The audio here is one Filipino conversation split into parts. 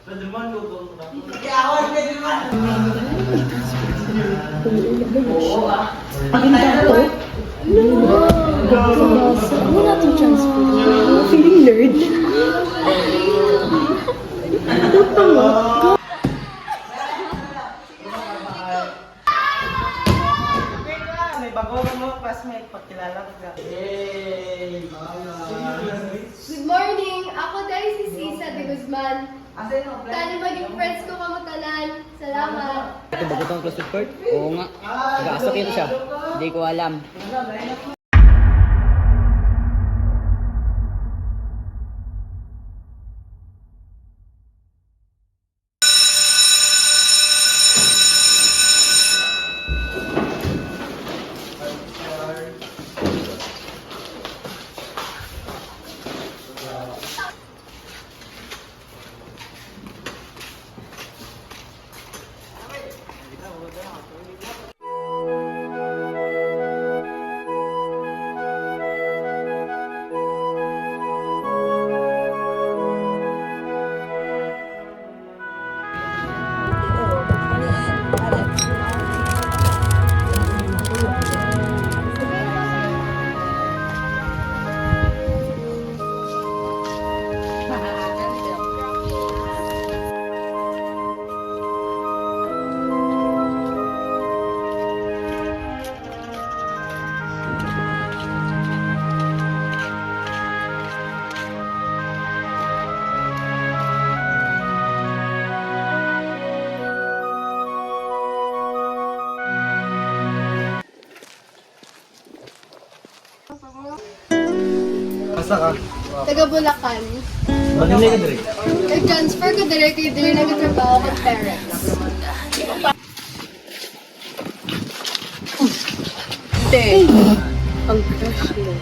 Ano natin transfer? Feeling nerd. May bago mo classmate, pagkilala ko ka. Good morning! Ako dahil si Sisa de Guzman. Tani maging friends ko kamutanan. Salamat! Ito ba itong close report? Oo nga. Nag-aasok ito siya. Hindi ko alam. Asa ka? Taga Bulacan. Manilay ka direct. Nag-transfer ko direct kay Dili nagtatrabaho kong parents. Ang crush mo.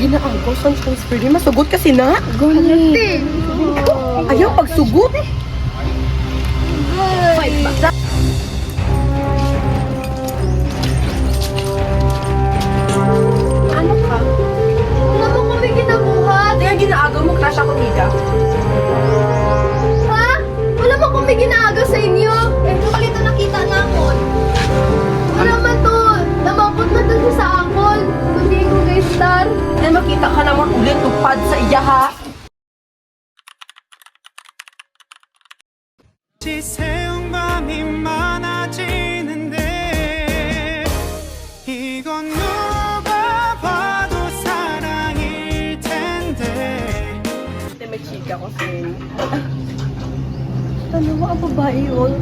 Ginaan ko sa transfer di masugot kasi na. Halati! Ayaw pagsugot. Ano ka? Wala mo kami ginabuhat! Kaya ginaagaw mo crush ako nila. Ha? Wala mo kami ginaaga sa inyo! Eh, kalito nakita na ako. Wala man to! Namapot na to siya sa akon! Kundi ko kay Star! Then makita ka naman ulit tupad sa iya ha. 지새운 밤이 많아지는데 이건 누가 봐도 사랑일 텐데. Ate, may chika ko sa'yo. Ano ba ang babae yun?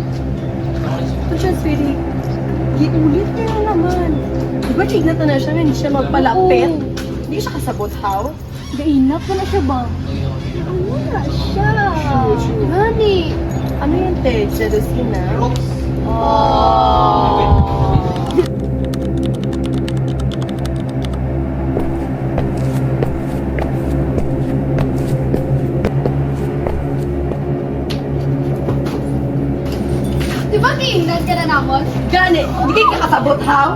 Ito siya, sweetie. Giulit niya na naman. Di ba chignat na siya, hindi siya magpalapit? Hindi siya kasabot, how? Gainap ko na siya ba? Ano na siya? Gani! Ano yan, te? Jealousy na? Di ba kiingnan ka na naman? Gani! Hindi kayo kakasabot, how?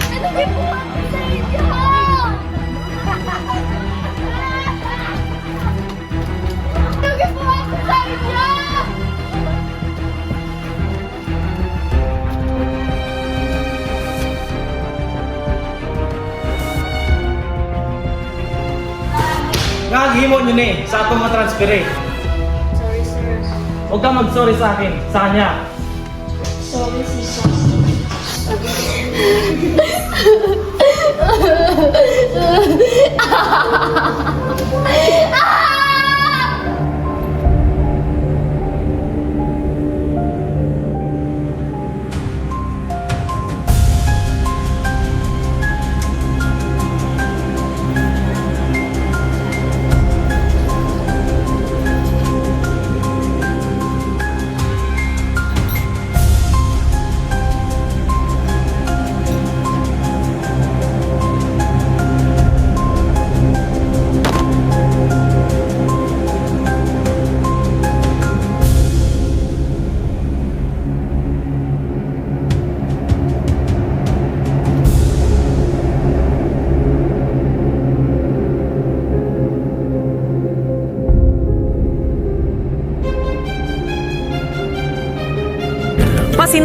Ano ginawa ko sa inyo? Ano ginawa ko sa inyo? Nagahimo nyo ni sa atong matransfer eh. Sorry, sir. Huwag ka mag-sorry sa akin, sa kanya. Sorry, Sisa.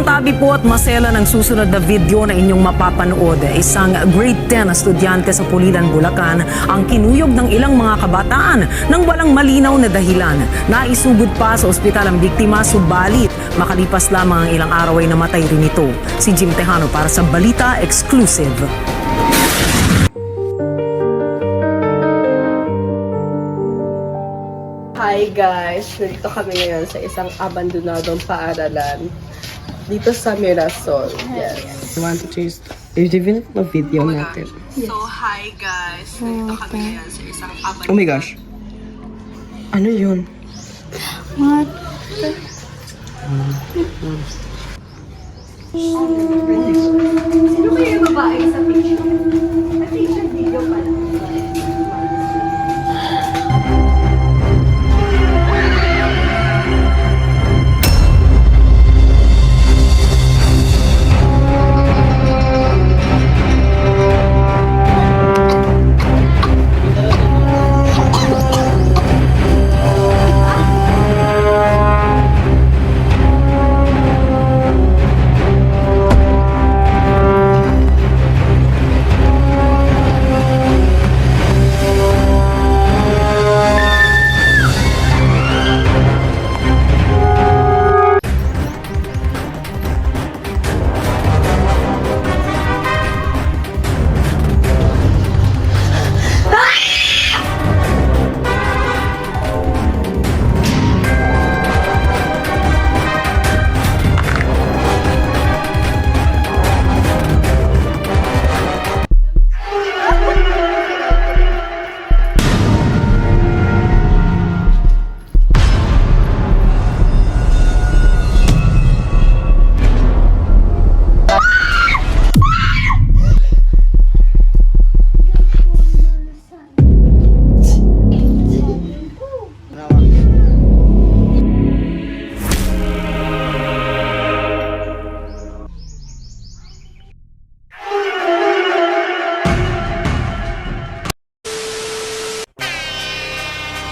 Makintabi po at masela ng susunod na video na inyong mapapanood. Isang grade 10 na estudyante sa Pulilan, Bulacan ang kinuyog ng ilang mga kabataan nang walang malinaw na dahilan. Naisugod pa sa ospital ang biktima, subalit makalipas lamang ang ilang araw ay namatay rin ito. Si Jim Tejano para sa Balita Exclusive. Hi guys! Nandito kami ngayon sa isang abandonadong paaralan dito sa Mirasol. Yes. I want to choose. Even a video natin. So, hi guys! Nandito kami ngayon sa isang abandonadong... Oh my gosh. Ano yun? Sino kayo yung babae sa picture? Sa picture video pala.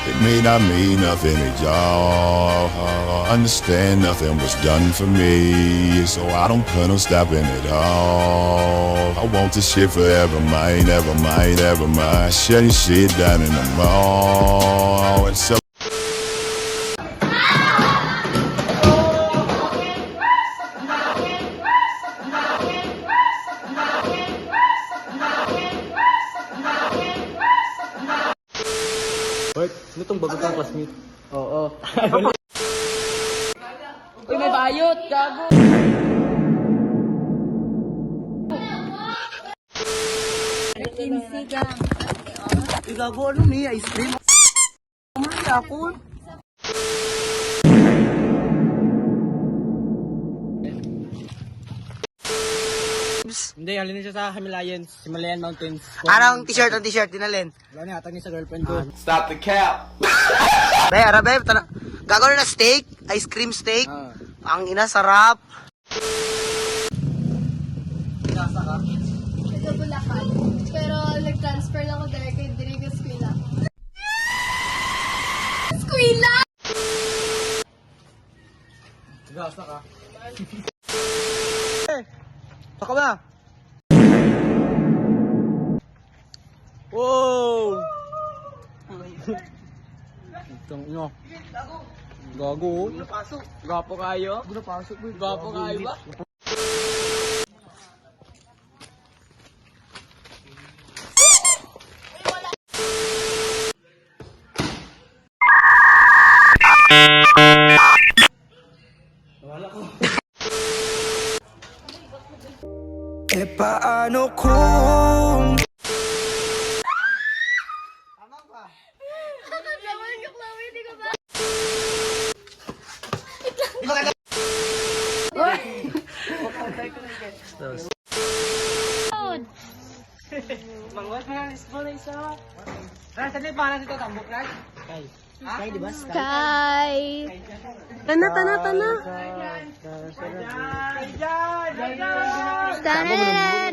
It may not mean nothing to y'all. Understand nothing was done for me, so I don't plan on stopping at all. I want this shit forever, mine, ever mine, ever mine. Shutting shit down in the mall. And so Ano tong bago kang classmate? Oo. Uy, may bayot! Gago! Gago, ano may ice cream? Umali ako. Hindi, halin siya sa Himalayan Mountains. Anong t-shirt? Ang t-shirt, dinalin? Wala niya, atang niya sa girlfriend ko. stop the cap. Be, arabe, gagawin na steak, ice cream steak. Ang ina, sarap. Sa Bulacan. Pero nag-transfer lang ako direct kay Dirigo Eskwela. Eskwela! Gasa ka. Saka ba? Wow! Itong nyo. Gago. Gapo kayo? Gapo kayo ba? E paano kung Naman yung klawi, di ko ba? Mangwat mo ng isbo na isa. Saan yung pangalan dito? Tambok na? Sky, di ba? Sky! Tana! Diyan! Tananan!